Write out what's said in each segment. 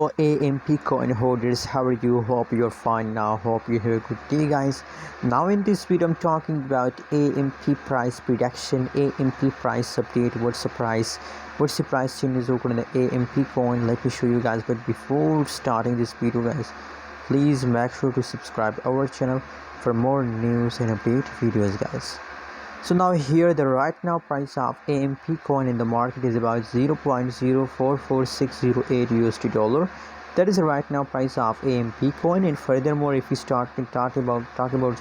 AMP coin holders, how are you? Hope you're fine now. Hope you have a good day, guys. Now in this video I'm talking about AMP price prediction, AMP price update. What's the price changes over in the AMP coin? Let me show you guys. But before starting this video, guys, please make sure to subscribe our channel for more news and update videos, guys. So now here the right now price of AMP coin in the market is about 0.044608 USD dollar. That is the right now price of AMP coin. And furthermore, if we start to talk about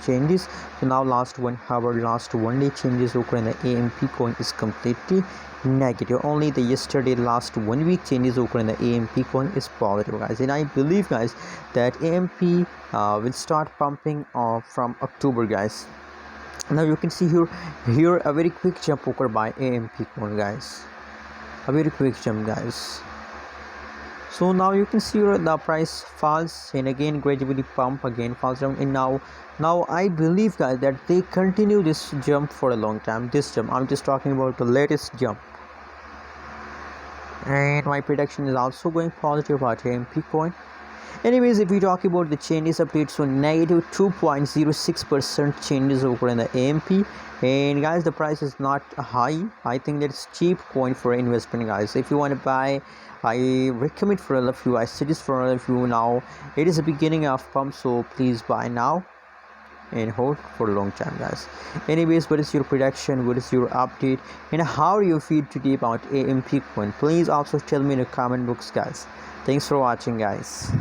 changes, so now last 1 hour, last 1 day changes occur in the AMP coin is completely negative. Only the yesterday last 1 week changes occur in the AMP coin is positive, guys. And I believe, guys, that AMP will start pumping from October, guys. Now you can see here a very quick jump occur by AMP coin, guys, a very quick jump, guys. So now you can see here the price falls and again gradually pump, again falls down, and now I believe, guys, that they continue this jump for a long time. This jump, I'm just talking about the latest jump, and my prediction is also going positive about AMP coin. Anyways, if we talk about the changes update, so negative 2.06% changes over in the AMP. And guys, the price is not high. I think that's cheap coin for investment, guys. If you want to buy, I recommend for all of you, I suggest for all of you. Now it is the beginning of pump, so please buy now and hold for a long time, guys. Anyways, what is your prediction, what is your update, and how you feel today about AMP coin? Please also tell me in the comment box, guys. Thanks for watching, guys.